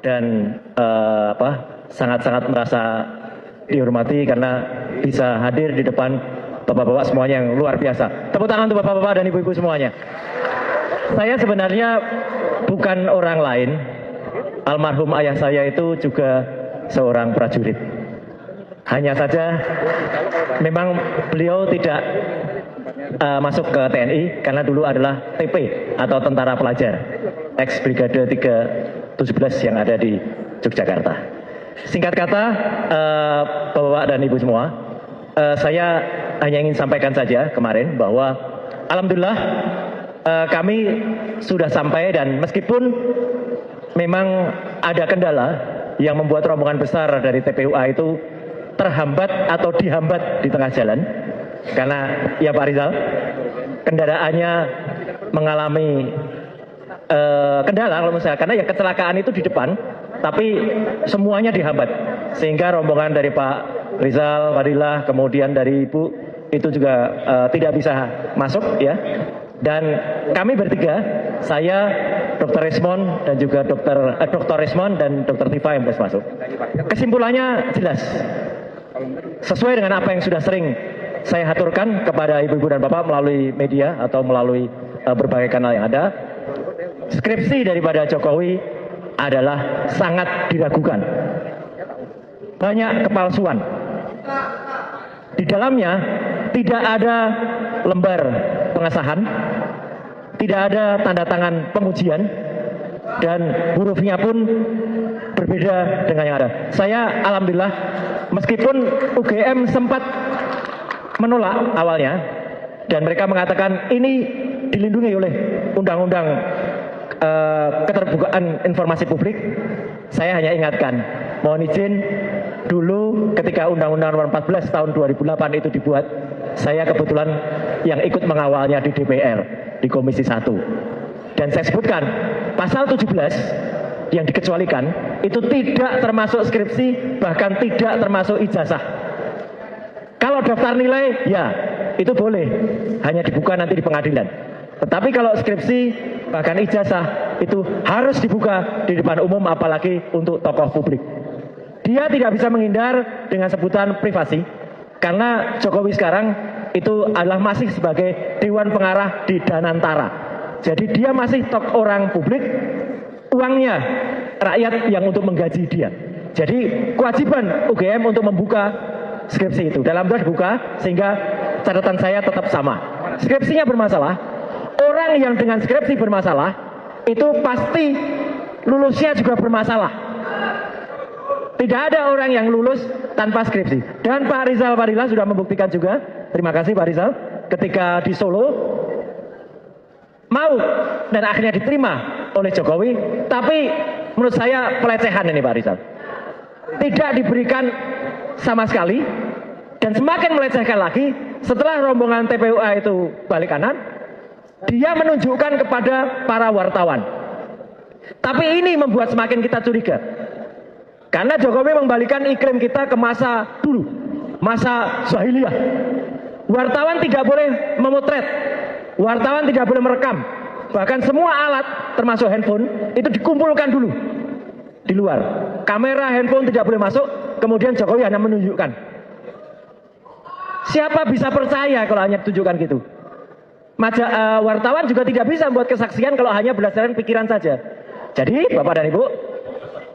dan sangat-sangat merasa dihormati karena bisa hadir di depan bapak-bapak semuanya yang luar biasa. Tepuk tangan untuk bapak-bapak dan ibu-ibu semuanya. Saya sebenarnya bukan orang lain. Almarhum ayah saya itu juga seorang prajurit. Hanya saja memang beliau tidak masuk ke TNI karena dulu adalah TP atau Tentara Pelajar, ex Brigade 317 yang ada di Yogyakarta. Singkat kata, Bapak dan Ibu semua, saya hanya ingin sampaikan saja kemarin bahwa alhamdulillah kami sudah sampai, dan meskipun memang ada kendala yang membuat rombongan besar dari TPUA itu terhambat atau dihambat di tengah jalan, karena ya Pak Rizal, kendaraannya mengalami kendala kalau misalnya, karena ya kecelakaan itu di depan, tapi semuanya dihambat, sehingga rombongan dari Pak Rizal, Fadilah, kemudian dari Ibu itu juga tidak bisa masuk ya. Dan kami bertiga, saya, Dr. Resmond dan juga Dr. Resmond dan Dr. Tifa yang bisa masuk. Kesimpulannya jelas, sesuai dengan apa yang sudah sering saya haturkan kepada ibu-ibu dan bapak melalui media atau melalui berbagai kanal yang ada. Skripsi daripada Jokowi adalah sangat diragukan. Banyak kepalsuan. Di dalamnya tidak ada lembar pengesahan, tidak ada tanda tangan pengujian, dan hurufnya pun berbeda dengan yang ada. Saya alhamdulillah, meskipun UGM sempat menolak awalnya, dan mereka mengatakan ini dilindungi oleh Undang-Undang Keterbukaan Informasi Publik, saya hanya ingatkan, mohon izin, dulu ketika Undang-Undang Nomor 14 tahun 2008 itu dibuat, saya kebetulan yang ikut mengawalnya di DPR, di Komisi 1. Dan saya sebutkan, pasal 17 yang dikecualikan, itu tidak termasuk skripsi, bahkan tidak termasuk ijazah. Kalau daftar nilai, ya itu boleh, hanya dibuka nanti di pengadilan. Tetapi kalau skripsi, bahkan ijazah, itu harus dibuka di depan umum, apalagi untuk tokoh publik. Dia tidak bisa menghindar dengan sebutan privasi, karena Jokowi sekarang itu adalah masih sebagai Dewan Pengarah di Danantara. Jadi dia masih orang publik, uangnya rakyat yang untuk menggaji dia. Jadi kewajiban UGM untuk membuka skripsi itu. Dalam draft dibuka, sehingga catatan saya tetap sama. Skripsinya bermasalah, orang yang dengan skripsi bermasalah, itu pasti lulusnya juga bermasalah. Tidak ada orang yang lulus tanpa skripsi. Dan Pak Rizal Fadilah sudah membuktikan juga, terima kasih Pak Rizal, ketika di Solo, mau dan akhirnya diterima oleh Jokowi, tapi menurut saya pelecehan ini Pak Rizal. Tidak diberikan sama sekali, dan semakin melecehkan lagi, setelah rombongan TPUA itu balik kanan, dia menunjukkan kepada para wartawan. Tapi ini membuat semakin kita curiga. Karena Jokowi membalikan iklim kita ke masa dulu, masa jahiliyah. Wartawan tidak boleh memotret, wartawan tidak boleh merekam. Bahkan semua alat, termasuk handphone, itu dikumpulkan dulu di luar. Kamera handphone tidak boleh masuk, kemudian Jokowi hanya menunjukkan. Siapa bisa percaya kalau hanya tunjukkan gitu? Wartawan juga tidak bisa membuat kesaksian kalau hanya berdasarkan pikiran saja. Jadi, Bapak dan Ibu,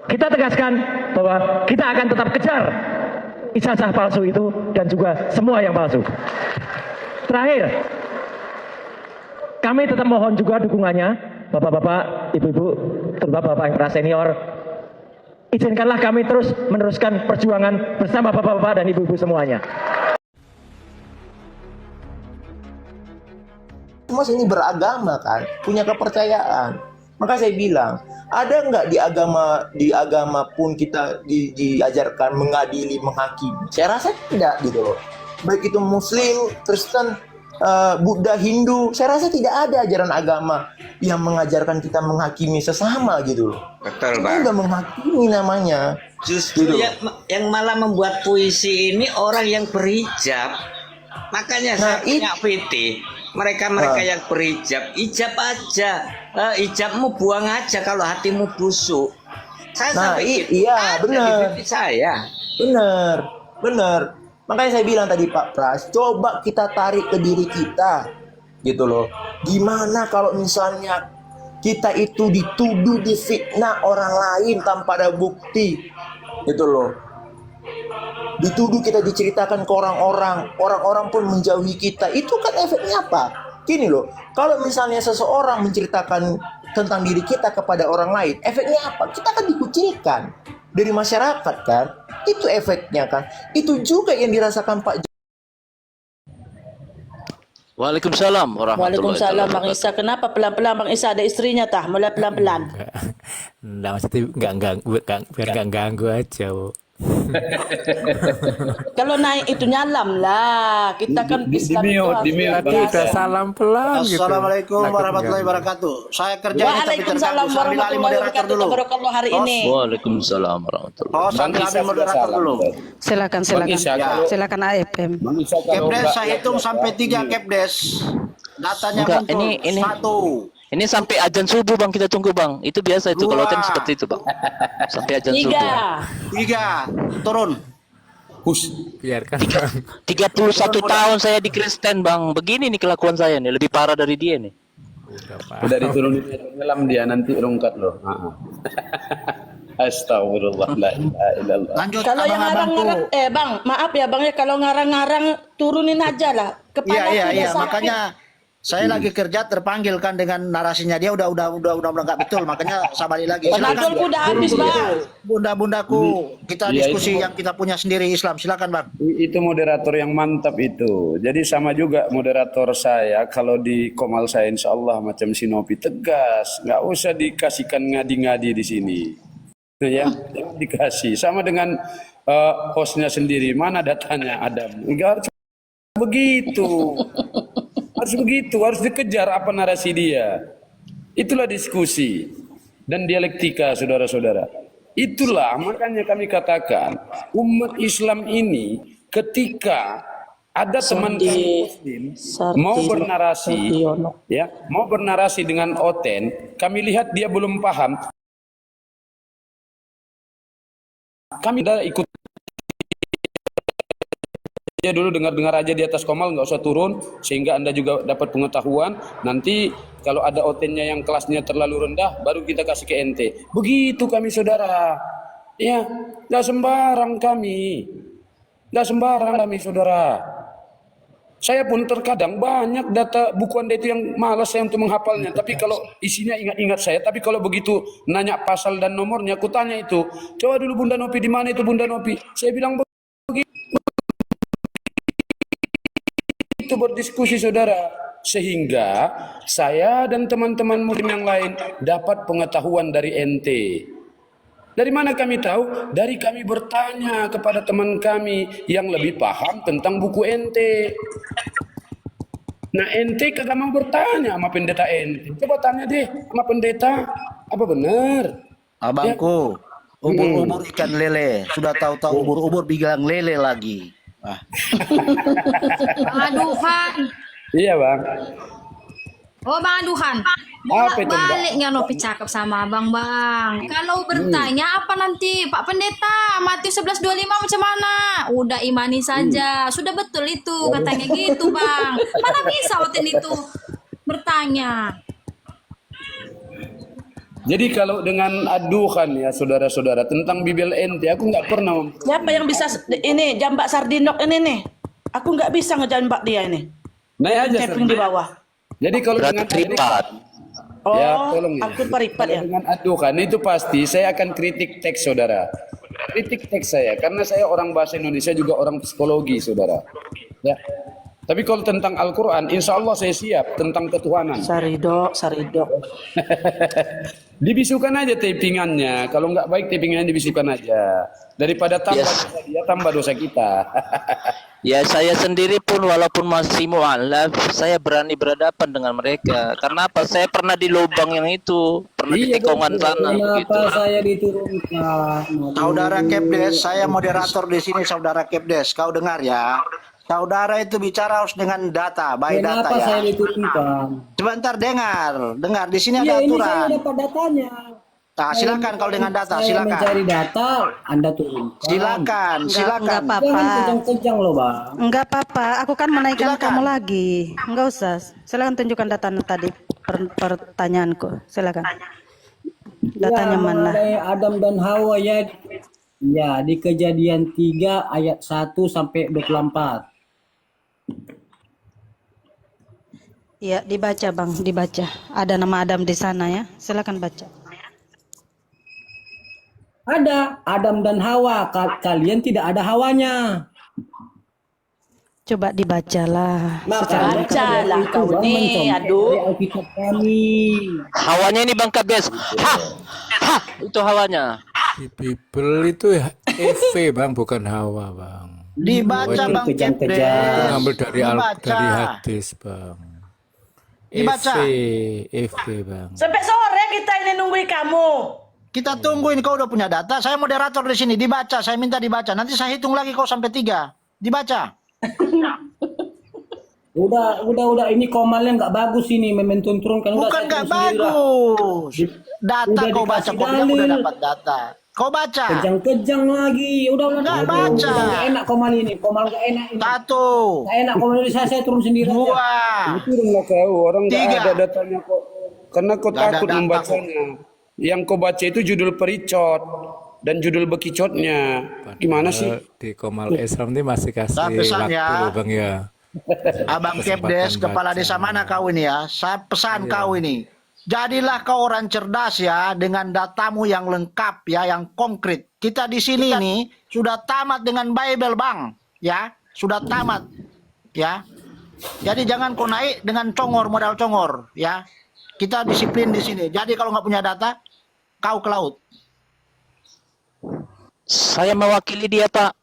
kita tegaskan bahwa kita akan tetap kejar ijazah palsu itu dan juga semua yang palsu. Terakhir, kami tetap mohon juga dukungannya, Bapak-bapak, Ibu-ibu, terutama Bapak yang para senior. Izinkanlah kami terus meneruskan perjuangan bersama Bapak-bapak dan Ibu-ibu semuanya. Mas ini beragama kan, punya kepercayaan. Maka saya bilang, ada nggak di agama pun kita diajarkan mengadili, menghakimi? Saya rasa tidak gitu loh. Baik itu Muslim, Kristen, Buddha, Hindu, saya rasa tidak ada ajaran agama yang mengajarkan kita menghakimi sesama gitu loh. Betul, Ini Bang. udah menghakimi namanya. Justru Gitu. yang malah membuat puisi ini orang yang berhijab. Makanya saya punya VT. Mereka yang berhijab, ijab aja. Hijabmu buang aja kalau hatimu busuk. Saya Nah, sampai gitu. iya Ada di benar. FB saya. Benar, benar. Makanya saya bilang tadi Pak Pras, coba kita tarik ke diri kita, gitu loh. Gimana kalau misalnya kita itu dituduh, difitnah orang lain tanpa ada bukti, gitu loh. Dituduh, kita diceritakan ke orang-orang, orang-orang pun menjauhi kita. Itu kan efeknya apa? Gini loh, kalau misalnya seseorang menceritakan tentang diri kita kepada orang lain, efeknya apa? Kita akan dikucilkan dari masyarakat kan? Itu efeknya kan? Itu juga yang dirasakan Pak. Waalaikumsalam warahmatullahi Waalaikumsalam Bang wabarakatuh. Isa. Kenapa pelan-pelan Bang Isa, ada istrinya tah? Mulai pelan-pelan. Enggak, maksudnya biar nggak ganggu aja, Bu. Kalau naik itu nyalam lah. Kita kan Islam itu harus Tadi udah biasa. salam pelan gitu. Assalamualaikum Takut warahmatullahi ganggu. wabarakatuh. Saya kerja ini tapi Waalaikumsalam terganggu. Sambil alih warahmatullahi moderator wabarakatuh. dulu. Tabarakallah hari ini. Waalaikumsalam warahmatullahi Oh, sambil alih moderator dulu. Silakan, silakan. Ya. Silakan AFM. Kepdes saya hitung sampai 3 Kepdes. Datanya Enggak, muncul. ini- 1. Ini sampai azan subuh Bang, kita tunggu Bang. Itu biasa itu kalau kan seperti itu Bang. Sampai azan subuh. 3. 3. Turun. Biarkan. 31 tahun saya di Kristen Bang. Begini nih kelakuan saya nih, lebih parah dari dia nih. Udah, Pak. Udah diturunin nyelam dia nanti rungkat loh. Astagfirullah, la ilaha illallah. Lanjut Kalau yang ngarang-ngarang, Bang, maaf ya Bang ya, kalau ngarang-ngarang turunin aja lah. Kepala Iya, udah sakit. makanya saya lagi kerja terpanggil kan dengan narasinya dia udah nggak betul, makanya saya balik lagi. Penadolku udah habis Bang. Bunda-bundaku, kita Iya, diskusi itu. yang kita punya sendiri Islam. Silakan Bang. Itu moderator yang mantap itu. Jadi sama juga moderator saya kalau di Komal saya insya Allah macam Sinopi tegas, nggak usah dikasihkan ngadi-ngadi di sini. Ya, jangan dikasih. Sama dengan hostnya sendiri, mana datanya Adam? Enggak harus begitu. Harus begitu, harus dikejar apa narasi dia. Itulah diskusi dan dialektika, saudara-saudara. Itulah makanya kami katakan umat Islam ini ketika ada teman-teman Muslim mau bernarasi, ya, mau bernarasi dengan oten, kami lihat dia belum paham. Kami udah ikut aja dulu, dengar-dengar aja di atas Komal, nggak usah turun sehingga Anda juga dapat pengetahuan. Nanti kalau ada otennya yang kelasnya terlalu rendah baru kita kasih ke ente. Begitu kami saudara. Ya, nggak sembarang kami. Nggak sembarang kami saudara. Saya pun terkadang banyak data buku Anda itu yang malas saya untuk menghafalnya. Tapi kalau isinya ingat-ingat saya. Tapi kalau begitu nanya pasal dan nomornya, aku tanya itu. Coba dulu Bunda Nopi, di mana itu Bunda Nopi? Saya bilang itu berdiskusi saudara, sehingga saya dan teman-teman muslim yang lain dapat pengetahuan dari ente. Dari mana kami tahu? Dari kami bertanya kepada teman kami yang lebih paham tentang buku ente. Nah ente kagak mau bertanya sama pendeta ente. Coba tanya deh sama pendeta, apa benar? Abangku, ubur-ubur ikan lele. Sudah tahu-tahu ubur-ubur bilang lele lagi. Bang Aduhan. Iya bang. Oh Bang Aduhan. Apa itu, Mbak? Balik nggak Nopi cakap sama Abang Bang. Kalau bertanya apa nanti Pak Pendeta, Matius 11:25 macam mana? Udah imani saja. Sudah betul itu katanya gitu Bang. Mana bisa oten itu bertanya. Jadi kalau dengan aduhan ya saudara-saudara tentang Bibel ente, aku nggak pernah. Siapa yang bisa ini jambak Sardinok ini nih? Aku nggak bisa ngejambak dia ini. Naik aja. Tapping di bawah. Jadi kalau Berarti dengan tripat. Oh, ya, tolong ya. aku peripat ya. Dengan adukan itu pasti saya akan kritik teks saudara. Kritik teks saya karena saya orang bahasa Indonesia juga orang psikologi saudara. Ya. Tapi kalau tentang Al-Quran, insya Allah saya siap tentang ketuhanan. Saridok. Dibisukan aja tapingannya. Kalau nggak baik tapingannya dibisukan aja. Daripada tambah dosa dia, tambah dosa kita. Ya saya sendiri pun walaupun masih mu'alaf, saya berani berhadapan dengan mereka. Karena apa? Saya pernah di lubang yang itu, pernah di tikungan sana. Begitu. Saya diturunkan? Saudara Kepdes, saya moderator di sini Saudara Kepdes. Kau dengar ya. Saudara itu bicara harus dengan data, by data ya. diturunkan? Sebentar dengar di sini ada aturan. dapat datanya. Silakan kalau dengan data, Saya silakan. mencari data, Anda turun. Silakan, Enggak silakan. apa-apa. Jangan kejang-kejang loh, Bang. Enggak apa-apa. Aku kan menaikkan Silakan. kamu lagi. Enggak usah. Silakan tunjukkan data tadi pertanyaanku. Silakan. Datanya Ya, mana? mengenai Adam dan Hawa ya. Ya, di Kejadian 3 ayat 1 sampai 24. Iya, dibaca Bang, dibaca. Ada nama Adam di sana ya. Silakan baca. Ada Adam dan Hawa, kalian tidak ada Hawanya. Coba dibacalah. Secara lengkap. Bacalah Itu, kau Bang, nih, mencontoh aduh. dari Alkitab kami. Hawanya ini Bang Kades. Itu hawanya. Di Bible itu ya Eve Bang, bukan Hawa Bang. Dibaca Oh, Bang kejang-kejang. Itu Kepdes. ngambil dari Dibaca. dari hadis Bang. Dibaca. Eve Bang. Sampai sore kita ini nungguin kamu. Kita tungguin, kau udah punya data. Saya moderator di sini. Dibaca, saya minta dibaca. Nanti saya hitung lagi kau sampai 3. Dibaca. Udah. Ini komalnya nggak bagus ini, Momentum turun kan. Bukan nggak bagus. Data Udah kau baca, dikasih kau bilang udah dalil. dapat data. Kau baca. Kejang-kejang lagi. Udah. Nggak Aduh, baca. Nggak enak komal ini. Komal nggak enak ini. 1, Nggak enak komal ini. Saya turun sendiri aja. 2. Turunlah kau, orang nggak 3. ada datanya kok. Karena kau Nggak ada takut data membacanya. Yang kau baca itu judul pericot dan judul bekicotnya. Gimana sih? Di Komal Islam ini masih kasih Nah, pesan waktu ya. loh Bang ya. Abang Kesempatan Kepdes, kepala baca. desa mana kau ini ya? Saya pesan kau ini. Jadilah kau orang cerdas ya, dengan datamu yang lengkap ya, yang konkret. Kita di sini nih sudah tamat dengan Bible Bang, ya, sudah tamat, ya. Jadi jangan kau naik dengan congor, modal congor, ya. Kita disiplin di sini. Jadi kalau nggak punya data, kau ke laut. Saya mewakili dia, Pak.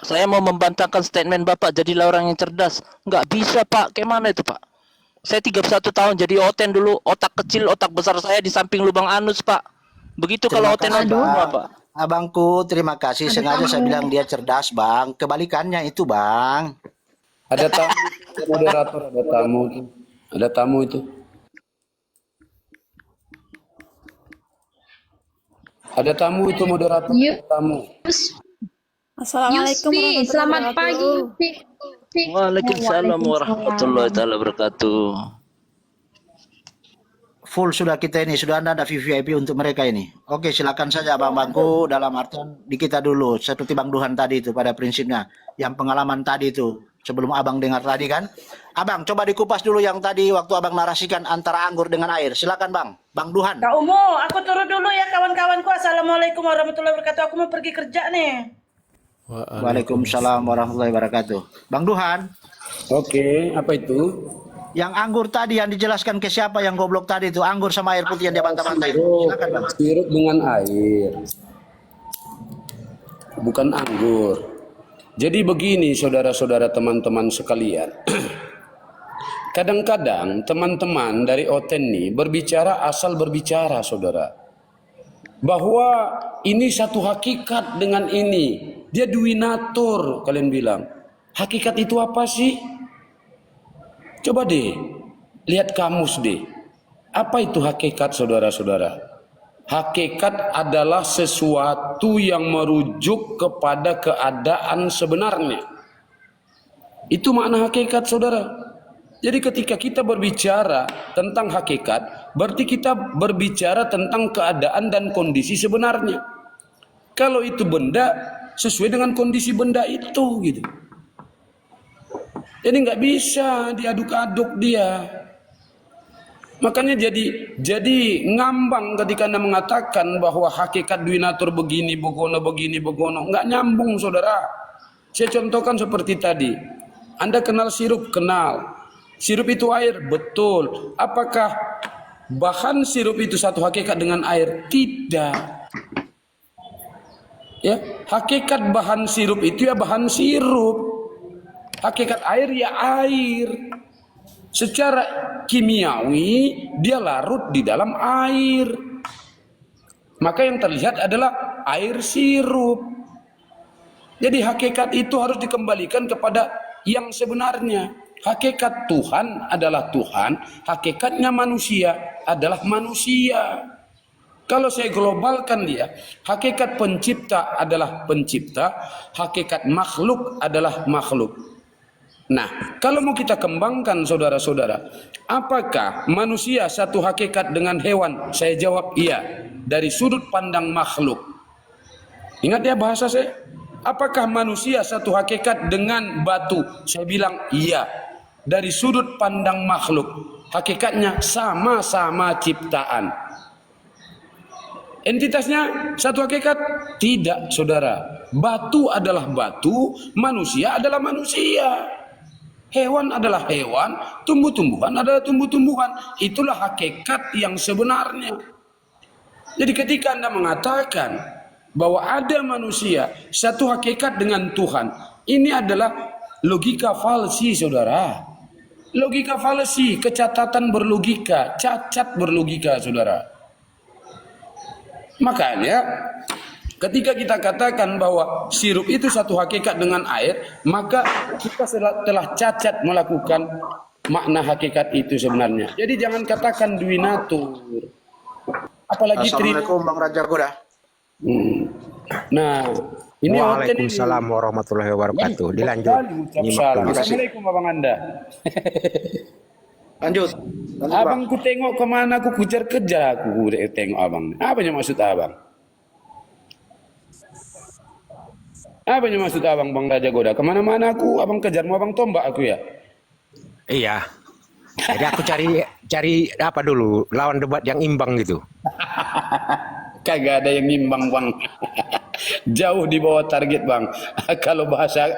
Saya mau membantahkan statement Bapak, jadilah orang yang cerdas. Nggak bisa, Pak. Kayak mana itu, Pak? Saya 31 tahun jadi oten dulu. Otak kecil, otak besar saya di samping lubang anus, Pak. Begitu kalau oten Terima kasih, semua, Bang. Pak. Abangku, terima kasih. Sengaja saya bilang dia cerdas, Bang. Kebalikannya itu, Bang. Ada tamu, moderator, ada tamu itu. Ada tamu itu. Ada tamu itu moderator, ada tamu. Assalamualaikum selamat pagi Yusfi. Waalaikumsalam warahmatullahi taala wabarakatuh. Full sudah kita ini, sudah ada VIP untuk mereka ini. Oke, silakan saja abang-abangku, dalam artian di kita dulu, seperti Bang Duhan tadi itu pada prinsipnya, yang pengalaman tadi itu, sebelum abang dengar tadi kan. Abang, coba dikupas dulu yang tadi waktu abang narasikan antara anggur dengan air. Silakan Bang, Bang Duhan. Kak Umu, aku turun dulu ya kawan-kawanku. Assalamualaikum warahmatullahi wabarakatuh. Aku mau pergi kerja nih. Waalaikumsalam warahmatullahi wabarakatuh. Bang Duhan, Oke, apa itu? yang anggur tadi yang dijelaskan ke siapa yang goblok tadi itu, anggur sama air putih yang dia bantah-bantah itu. Silakan Bang. Sirup dengan air. Bukan anggur. Jadi begini saudara-saudara teman-teman sekalian. Kadang-kadang teman-teman dari Oten nih berbicara asal berbicara saudara. Bahwa ini satu hakikat dengan ini. Dia duinatur kalian bilang. Hakikat itu apa sih? Coba deh, lihat kamus deh. Apa itu hakikat saudara-saudara? Hakikat adalah sesuatu yang merujuk kepada keadaan sebenarnya. Itu makna hakikat saudara. Jadi ketika kita berbicara tentang hakikat, berarti kita berbicara tentang keadaan dan kondisi sebenarnya. Kalau itu benda, sesuai dengan kondisi benda itu gitu. Jadi nggak bisa diaduk-aduk dia. Makanya jadi ngambang ketika Anda mengatakan bahwa hakikat duinatur begini, begono, nggak nyambung saudara. Saya contohkan seperti tadi. Anda kenal sirup, kenal. Sirup itu air, betul. Apakah bahan sirup itu satu hakikat dengan air? Tidak. Ya, hakikat bahan sirup itu ya bahan sirup. Hakikat air ya air. Secara kimiawi dia larut di dalam air. Maka yang terlihat adalah air sirup. Jadi hakikat itu harus dikembalikan kepada yang sebenarnya. Hakikat Tuhan adalah Tuhan, hakikatnya manusia adalah manusia. Kalau saya globalkan dia, hakikat pencipta adalah pencipta, hakikat makhluk adalah makhluk. Nah, kalau mau kita kembangkan saudara-saudara, apakah manusia satu hakikat dengan hewan? Saya jawab iya, dari sudut pandang makhluk. Ingat ya bahasa saya? Apakah manusia satu hakikat dengan batu? Saya bilang iya, dari sudut pandang makhluk. Hakikatnya sama-sama ciptaan. Entitasnya satu hakikat? Tidak, saudara. Batu adalah batu, manusia adalah manusia. Hewan adalah hewan, tumbuh-tumbuhan adalah tumbuh-tumbuhan. Itulah hakikat yang sebenarnya. Jadi ketika Anda mengatakan bahwa ada manusia satu hakikat dengan Tuhan, ini adalah logika falsi, saudara. Logika falsi, kecacatan berlogika, cacat berlogika, saudara. Makanya ketika kita katakan bahwa sirup itu satu hakikat dengan air, maka kita telah cacat melakukan makna hakikat itu sebenarnya. Jadi jangan katakan duinatur. Apalagi Assalamualaikum Bang Raja Goda. Nah, ini Waalaikumsalam warahmatullahi wabarakatuh. Dilanjut. Assalamualaikum Abang Anda. Lanjut. Abang ku tengok kemana aku kejar-kejar aku tengok abang. Apanya maksud abang? Apanya maksud abang Bang Raja Goda? Kemana-mana aku abang kejar, mau abang tombak aku ya? Iya. Jadi aku cari apa dulu? Lawan debat yang imbang gitu. Kagak ada yang imbang Bang. Jauh di bawah target Bang. Kalau bahasa